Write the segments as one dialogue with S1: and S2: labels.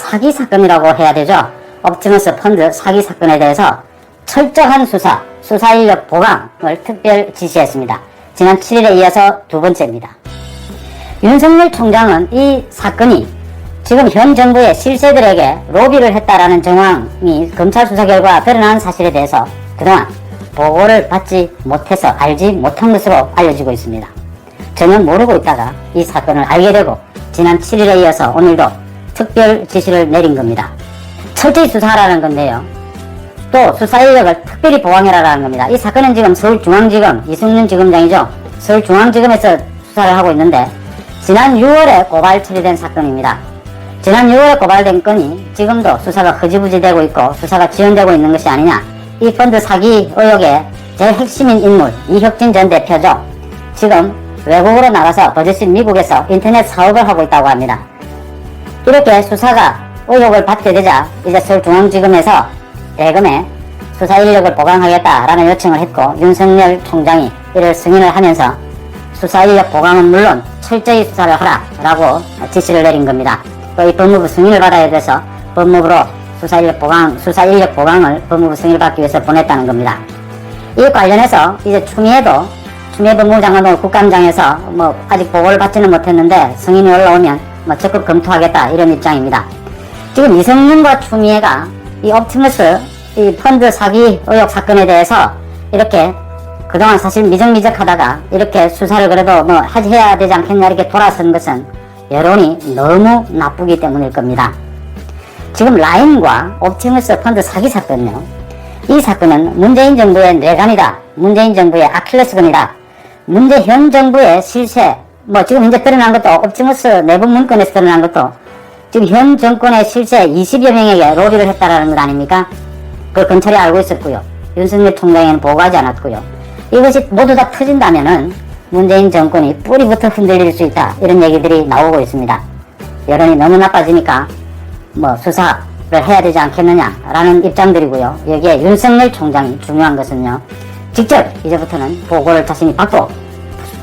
S1: 사기 사건이라고 해야 되죠. 옵티머스 펀드 사기 사건에 대해서 철저한 수사 인력 보강을 특별 지시했습니다. 지난 7일에 이어서 두 번째입니다. 윤석열 총장은 이 사건이 지금 현 정부의 실세들에게 로비를 했다라는 정황이 검찰 수사 결과 드러난 사실에 대해서 그동안 보고를 받지 못해서 알지 못한 것으로 알려지고 있습니다. 전혀 모르고 있다가 이 사건을 알게 되고 지난 7일에 이어서 오늘도 특별 지시를 내린 겁니다. 철저히 수사하라는 건데요. 또 수사 인력을 특별히 보강해라라는 겁니다. 이 사건은 지금 서울중앙지검 이승윤 지검장이죠. 서울중앙지검에서 수사를 하고 있는데 지난 6월에 고발 처리된 사건입니다. 지난 6월에 고발된 건이 지금도 수사가 흐지부지 되고 있고 수사가 지연되고 있는 것이 아니냐. 이 펀드 사기 의혹의 제일 핵심인 인물 이혁진 전 대표죠. 지금 외국으로 나가서 버젓이 미국에서 인터넷 사업을 하고 있다고 합니다. 이렇게 수사가 의혹을 받게 되자 이제 서울중앙지검에서 대검에 수사 인력을 보강하겠다라는 요청을 했고 윤석열 총장이 이를 승인을 하면서 수사 인력 보강은 물론 철저히 수사를 하라라고 지시를 내린 겁니다. 또 이 법무부 승인을 받아야 돼서 법무부로 수사 인력 보강을 법무부 승인을 받기 위해서 보냈다는 겁니다. 이 관련해서 이제 추미애 법무부 장관도 국감장에서 아직 보고를 받지는 못했는데 승인이 올라오면 적극 검토하겠다 이런 입장입니다. 지금 이성윤과 추미애가 이 옵티머스 이 펀드 사기 의혹 사건에 대해서 이렇게 그동안 사실 미적미적하다가 이렇게 수사를 그래도 해야 되지 않겠냐 이렇게 돌아선 것은 여론이 너무 나쁘기 때문일 겁니다. 지금 라임과 옵티머스 펀드 사기 사건요. 이 사건은 문재인 정부의 뇌관이다. 문재인 정부의 아킬레스건이다. 현 정부의 실세, 지금 이제 드러난 것도 옵티머스 내부 문건에서 드러난 것도 지금 현 정권의 실세 20여 명에게 로비를 했다라는 것 아닙니까? 그걸 검찰이 알고 있었고요. 윤석열 총장에는 보고하지 않았고요. 이것이 모두 다 터진다면은 문재인 정권이 뿌리부터 흔들릴 수 있다. 이런 얘기들이 나오고 있습니다. 여론이 너무 나빠지니까 수사를 해야 되지 않겠느냐라는 입장들이고요. 여기에 윤석열 총장이 중요한 것은요. 직접 이제부터는 보고를 자신이 받고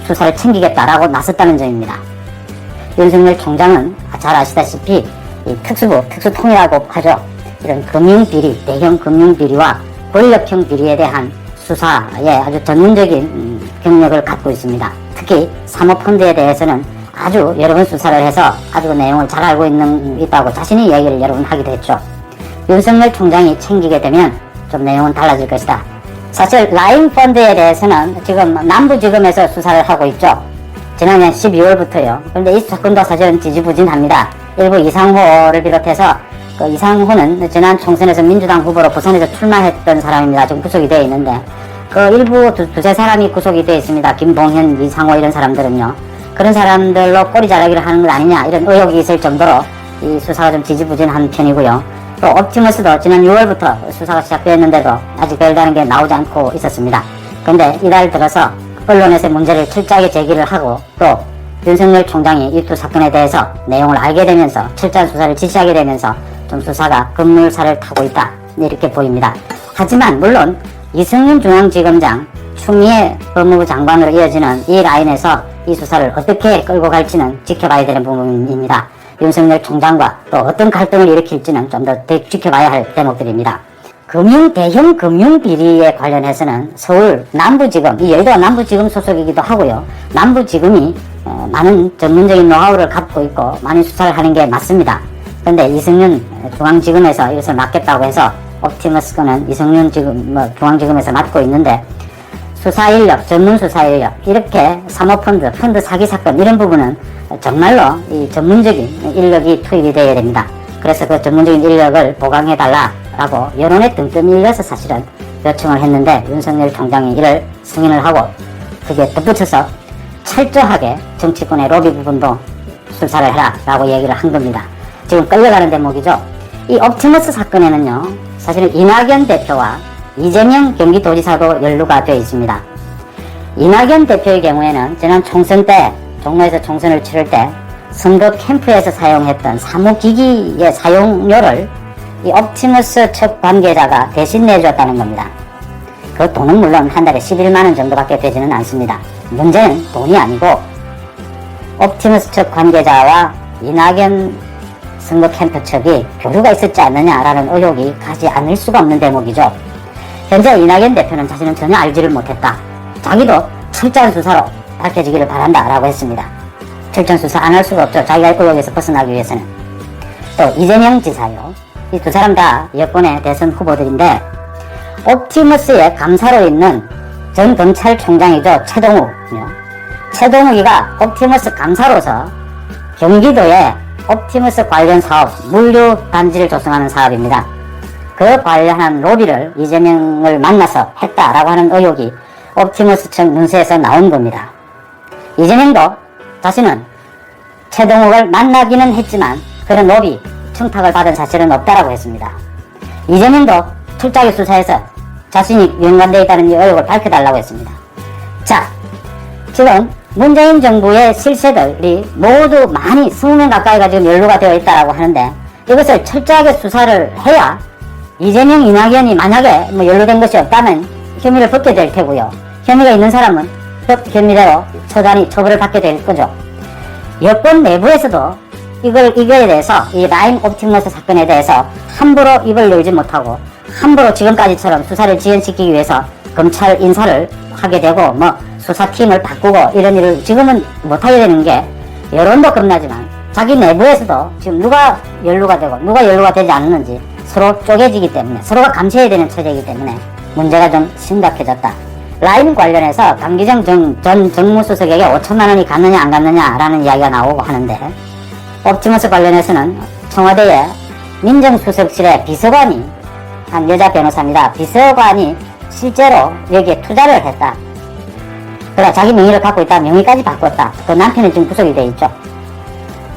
S1: 수사를 챙기겠다라고 나섰다는 점입니다. 윤석열 총장은 잘 아시다시피 이 특수통이라고 하죠. 이런 금융비리, 대형 금융비리와 권력형 비리에 대한 수사에 아주 전문적인 경력을 갖고 있습니다. 특히 사모펀드에 대해서는 아주 여러 번 수사를 해서 아주 내용을 잘 알고 있다고 자신이 얘기를 여러 번 하기도 했죠. 윤석열 총장이 챙기게 되면 좀 내용은 달라질 것이다. 사실 라임펀드에 대해서는 지금 남부지검에서 수사를 하고 있죠. 지난해 12월부터요. 그런데 이 사건도 사실은 지지부진합니다. 일부 이상호를 비롯해서 그 이상호는 지난 총선에서 민주당 후보로 부산에서 출마했던 사람입니다. 지금 구속이 되어 있는데 그 일부 두세 사람이 구속이 되어 있습니다. 김봉현, 이상호 이런 사람들은요. 그런 사람들로 꼬리 자르기를 하는 것 아니냐 이런 의혹이 있을 정도로 이 수사가 좀 지지부진한 편이고요. 또 옵티머스도 지난 6월부터 수사가 시작되었는데도 아직 별다른 게 나오지 않고 있었습니다. 그런데 이달 들어서 언론에서 문제를 철저하게 제기를 하고 또 윤석열 총장이 이 두 사건에 대해서 내용을 알게 되면서 철저한 수사를 지시하게 되면서 좀 수사가 급물살을 타고 있다 이렇게 보입니다. 하지만 물론 이승윤 중앙지검장, 추미애 법무부 장관으로 이어지는 이 라인에서 이 수사를 어떻게 끌고 갈지는 지켜봐야 되는 부분입니다. 윤석열 총장과 또 어떤 갈등을 일으킬지는 좀 더 지켜봐야 할 대목들입니다. 대형 금융비리에 관련해서는 서울 남부지검, 이 여의도가 남부지검 소속이기도 하고요. 남부지검이 많은 전문적인 노하우를 갖고 있고 많은 수사를 하는 게 맞습니다. 그런데 이승윤 중앙지검에서 이것을 맡겠다고 해서 옵티머스 건은 이승윤 중앙지검에서 맡고 있는데 수사 인력, 전문 수사 인력, 이렇게 사모펀드, 펀드 사기 사건 이런 부분은 정말로 이 전문적인 인력이 투입이 되어야 됩니다. 그래서 그 전문적인 인력을 보강해달라라고 여론에 뜸뜸 일려서 사실은 요청을 했는데 윤석열 총장이 이를 승인을 하고 그게 덧붙여서 철저하게 정치권의 로비 부분도 수사를 해라라고 얘기를 한 겁니다. 지금 끌려가는 대목이죠. 이 옵티머스 사건에는요, 사실은 이낙연 대표와 이재명 경기도지사도 연루가 되어 있습니다. 이낙연 대표의 경우에는 지난 총선 때 종로에서 총선을 치를 때 선거 캠프에서 사용했던 사무기기의 사용료를 이 옵티머스 측 관계자가 대신 내줬다는 겁니다. 그 돈은 물론 한 달에 11만원 정도밖에 되지는 않습니다. 문제는 돈이 아니고 옵티머스 측 관계자와 이낙연 선거 캠프 측이 교류가 있었지 않느냐라는 의혹이 가지 않을 수가 없는 대목이죠. 현재 이낙연 대표는 자신은 전혀 알지를 못했다. 자기도 철저한 수사로 밝혀지기를 바란다라고 했습니다. 철저한 수사 안 할 수가 없죠. 자기가 의혹에서 벗어나기 위해서는. 또 이재명 지사요. 이 두 사람 다 여권의 대선 후보들인데 옵티머스의 감사로 있는 전 검찰총장이죠. 최동욱이요. 최동욱이가 옵티머스 감사로서 경기도에 옵티머스 관련 사업 물류 단지를 조성하는 사업입니다. 그 관련한 로비를 이재명을 만나서 했다라고 하는 의혹이 옵티머스 측 문서에서 나온 겁니다. 이재명도 자신은 최동욱을 만나기는 했지만 그런 로비 청탁을 받은 사실은 없다라고 했습니다. 이재명도 철저하게 수사해서 자신이 연관되어 있다는 의혹을 밝혀달라고 했습니다. 자, 지금 문재인 정부의 실세들이 모두 많이 20명 가까이가 지금 연루가 되어 있다고 하는데 이것을 철저하게 수사를 해야 이재명, 이낙연이 만약에 연루된 것이 없다면 혐의를 벗게 될 테고요. 혐의가 있는 사람은 법 혐의대로 처단이 처벌을 받게 될 거죠. 여권 내부에서도 이거에 대해서 이 라임 옵티머스 사건에 대해서 함부로 입을 열지 못하고 함부로 지금까지처럼 수사를 지연시키기 위해서 검찰 인사를 하게 되고 수사팀을 바꾸고 이런 일을 지금은 못하게 되는 게 여론도 겁나지만 자기 내부에서도 지금 누가 연루가 되고 누가 연루가 되지 않았는지 서로 쪼개지기 때문에 서로가 감시해야 되는 체제이기 때문에 문제가 좀 심각해졌다. 라임 관련해서 강기정 전 정무수석에게 5천만 원이 갔느냐 안 갔느냐라는 이야기가 나오고 하는데 옵티머스 관련해서는 청와대의 민정수석실의 비서관이 한 여자 변호사입니다. 비서관이 실제로 여기에 투자를 했다. 그래 자기 명의를 갖고 있다. 명의까지 바꿨다. 그 남편이 지금 구속이 돼 있죠.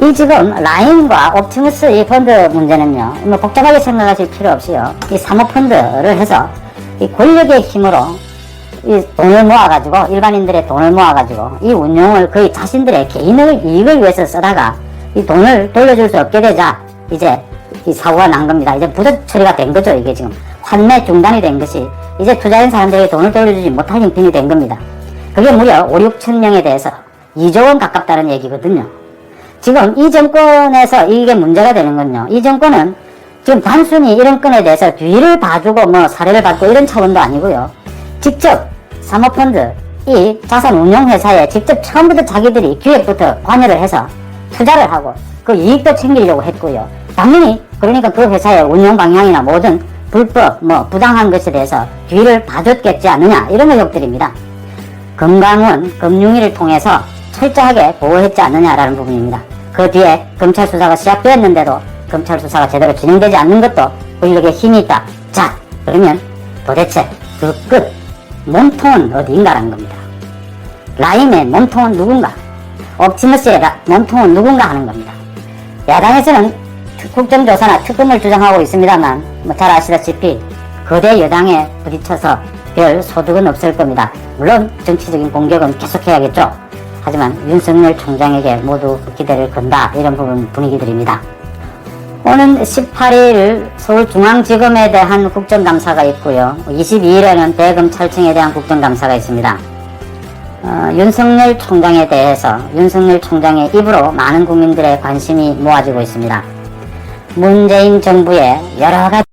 S1: 이 지금 라임과 옵티머스 이 펀드 문제는요. 복잡하게 생각하실 필요 없이요. 이 사모펀드를 해서 이 권력의 힘으로 이 돈을 모아가지고 일반인들의 돈을 모아가지고 이 운용을 거의 자신들의 개인의 이익을 위해서 쓰다가 이 돈을 돌려줄 수 없게 되자 이제 이 사고가 난 겁니다. 이제 부도 처리가 된 거죠. 이게 지금 환매 중단이 된 것이 이제 투자한 사람들에게 돈을 돌려주지 못할 형편이 된 겁니다. 그게 무려 5, 6천 명에 대해서 2조 원 가깝다는 얘기거든요. 지금 이 정권에서 이게 문제가 되는 건요. 이 정권은 지금 단순히 이런 건에 대해서 뒤를 봐주고 사례를 받고 이런 차원도 아니고요. 직접 사모펀드 이 자산 운용회사에 직접 처음부터 자기들이 기획부터 관여를 해서 투자를 하고 그 이익도 챙기려고 했고요. 당연히 그러니까 그 회사의 운영 방향이나 모든 불법 부당한 것에 대해서 뒤를 봐줬겠지 않느냐 이런 의혹들입니다. 금강원 금융위를 통해서 철저하게 보호했지 않느냐라는 부분입니다. 그 뒤에 검찰 수사가 시작되었는데도 검찰 수사가 제대로 진행되지 않는 것도 권력에 힘이 있다. 자, 그러면 도대체 그 끝 몸통은 어디인가라는 겁니다. 라임의 몸통은 누군가? 옵티머스의 몸통은 누군가 하는 겁니다. 야당에서는 국정조사나 특검을 주장하고 있습니다만 잘 아시다시피 거대 여당에 부딪혀서 별 소득은 없을 겁니다. 물론 정치적인 공격은 계속해야겠죠. 하지만 윤석열 총장에게 모두 기대를 건다 이런 분위기들입니다. 오는 18일 서울중앙지검에 대한 국정감사가 있고요. 22일에는 대검찰청에 대한 국정감사가 있습니다. 윤석열 총장에 대해서 윤석열 총장의 입으로 많은 국민들의 관심이 모아지고 있습니다. 문재인 정부의 여러 가지